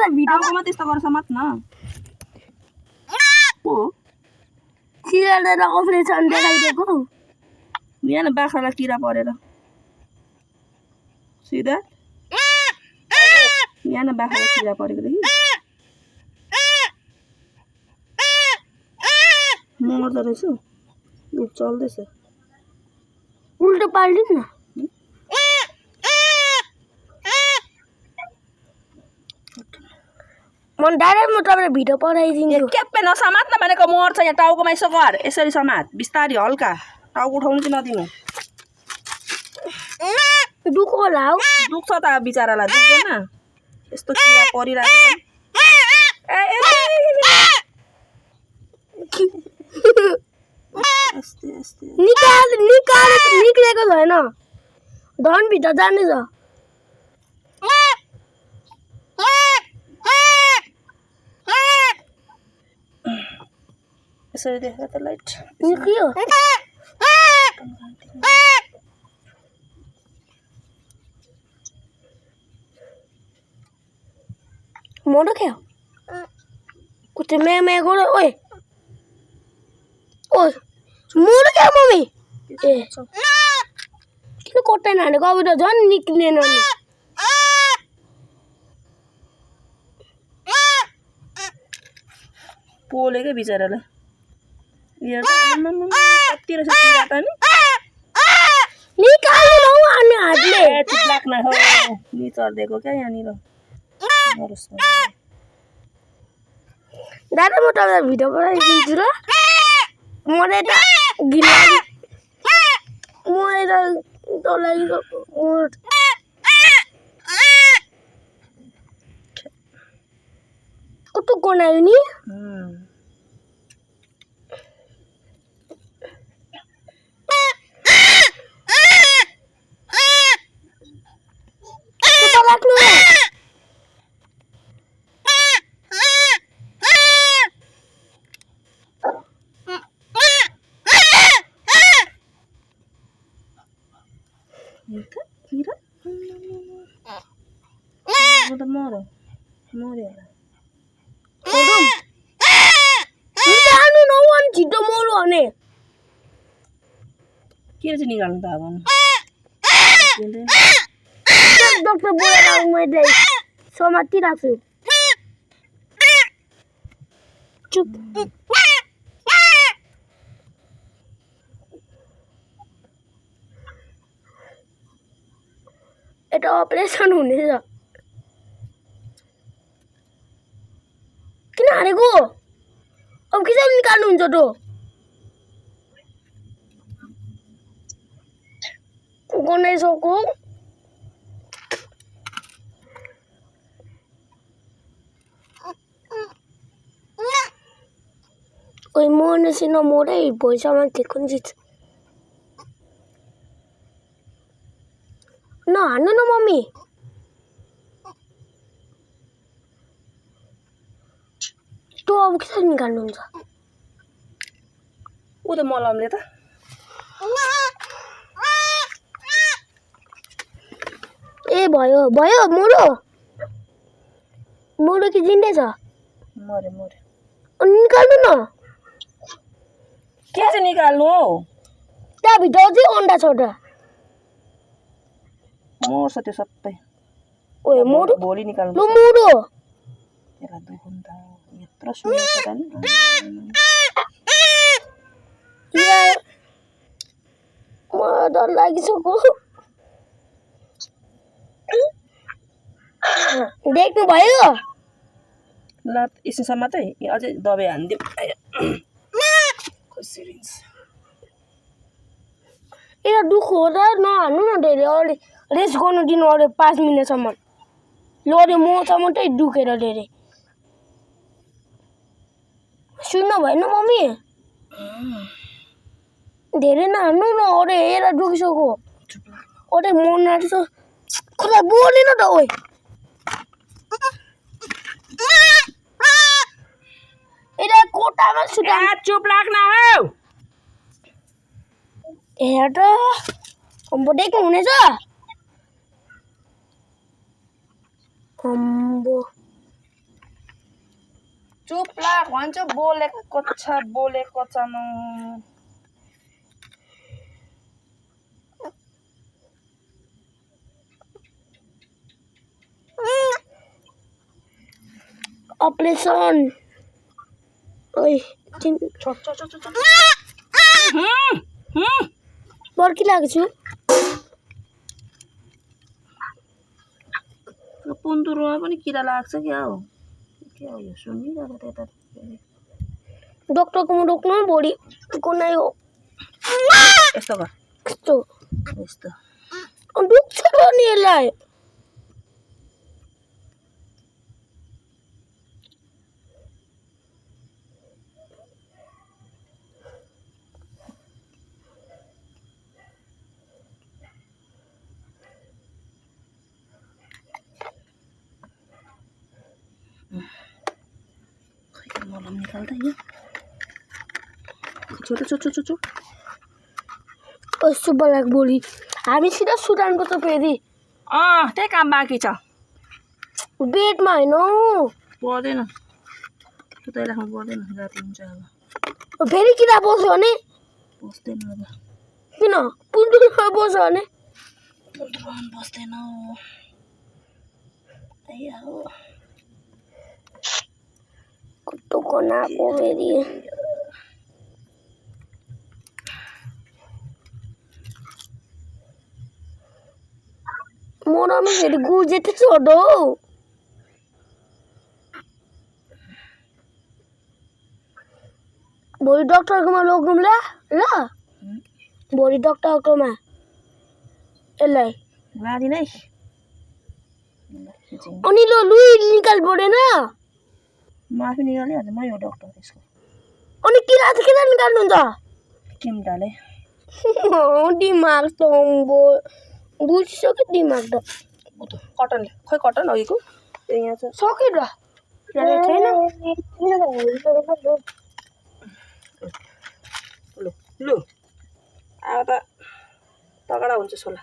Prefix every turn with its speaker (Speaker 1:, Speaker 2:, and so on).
Speaker 1: त भिडियोकोमा त्यस्तो गरेर समात् न हो
Speaker 2: सिरियल अपरेसन देखाइदिएको
Speaker 1: यहाँ बाख्रालाई किरा परेर सिधा यहाँ बाख्रालाई किरा परेको देखि मर्दो रहेछ ऊ चल्दैछ
Speaker 2: उल्टो पाल्दिस् न मन डाइरेक्ट म तपाईलाई भिडियो पठाइदिन्छु
Speaker 1: क्याप्पे नसमात्न भनेको मर्छ यहाँ टाउकोमा यसो गर यसरी समात बिस्तारी हल्का टाउको उठाउनु चाहिँ नदिनु
Speaker 2: दुःख होला हौ
Speaker 1: दुख्छ त बिचारालाई दुख्दैन यस्तो किरा परिरहेको छ
Speaker 2: निक्लेको छैन धनभित्र जानेछ
Speaker 1: यसरी देख त लाइट
Speaker 2: निक्लियो मोटो क्या कुछ मैं गोरे ओए ओए मोटो क्या मम्मी ए किन कोट्टा नानेको अब त झन् निक्लिएन नि
Speaker 1: पोलेकै बिचारालाई कति रहेछ किरा त नि
Speaker 2: निकाल्नु नौ अनि हातले
Speaker 1: चिप्लाक न हो नि चढ्देको क्या यहाँनिर
Speaker 2: दादा म तपाईँलाई भिडियो बनाइदिन्छु ल म यता गिलाडी म यता तलाई कस्तो गनायो नि
Speaker 1: किरा त मर्यो
Speaker 2: निकाल्नु नौ अनि छिटो मर्यो भने
Speaker 1: के चाहिँ निकाल्नु त अब
Speaker 2: डक्टर बोलाएर मैले समातिरहेको छु चुप এটা অপারেশন हुनेछ किन हारेको अब किन निकाल्नु हुन्छ त गनाइसक्यो ओइ मर्नेछि नमरै भैँचामा टेक्नु जित नहान्नु न मम्मी त्यो अब किन निकाल्नुहुन्छ
Speaker 1: ऊ त मलमले त
Speaker 2: ए भयो भयो मोरो मोरो कि जिन्दै छ
Speaker 1: मर्यो
Speaker 2: निकाल्नु न
Speaker 1: के चाहिँ निकाल्नु हौ
Speaker 2: त्यहाँभित्र अझै अन्डा छ त
Speaker 1: मर्छ त्यो सबै
Speaker 2: ओए मोरो
Speaker 1: भोलि निकाल्नु
Speaker 2: ल मोरो
Speaker 1: त्यसलाई दुख्नु त यत्रो सुनेको त नि
Speaker 2: मलाई डर लागिसक्यो देख्नु भयो
Speaker 1: ल यसोसम्म चाहिँ अझै दबाई हानिदिउँ सिरिन्ज
Speaker 2: एउटा दुःख हो र नहान्नु न धेरै अलिक रेस्ट गर्नु दिनु अरे 5 मिनेटसम्म ल अरे मसम्म चाहिँ दुखेर धेरै सुन्न भएन मम्मी धेरै नहान्नु न अरे हेर दुखिसक्यो अरे मन आँट्छ खोला बोलेन त ओइ एरा कोटामा सुता
Speaker 1: चुप लाग्न हौ
Speaker 2: हेर त अम्बो देख्नु हुनेछ अम्बो
Speaker 1: चुप लाग भन्छु बोलेको छ न
Speaker 2: ऑपरेशन ओए
Speaker 1: छोट
Speaker 2: बर्की लाग्छु
Speaker 1: पुन्दुरोमा पनि किरा लाग्छ क्या हो के हो यो सुनिरहेको त्यता
Speaker 2: डक्टरकोमा रोक्नु भोलि कुनै हो
Speaker 1: यस्तो गर
Speaker 2: यस्तो
Speaker 1: यस्तो
Speaker 2: दुख्छ र नि यसलाई
Speaker 1: मलम निकाल्दा यो छोटो
Speaker 2: यस्तो बेलाको भोलि हामी सिधा सुदानको त फेरि
Speaker 1: त्यही काम बाँकी छ
Speaker 2: बेडमा होइन
Speaker 1: पर्दैन उतै राख्नु पर्दैन राति हुन्छ अब
Speaker 2: फेरि किरा बस्यो भने
Speaker 1: बस्दैन अब
Speaker 2: किन पुन्दुरमा बस्यो भने
Speaker 1: बस्दैन
Speaker 2: कस्तो गनाएको फेरि मोरामा फेरि गुजेको छोडो भोलि डक्टरकोमा लग्नुला ल भोलि डक्टरकोमा यसलाई
Speaker 1: लादी नै
Speaker 2: अनि ल लुई निकाल परेन
Speaker 1: माफी निकालिहाल्छ मै हो डक्टर त्यसको
Speaker 2: अनि किरा चाहिँ किन निकाल्नुहुन्छ
Speaker 1: चिम्टाले
Speaker 2: दिमाग त बुझिसक्यो दिमाग त
Speaker 1: कटनले खोइ कटन अघिको त्यो यहाँ छ
Speaker 2: सक्यो र छैन
Speaker 1: लु अब त तगडा हुन्छ सोला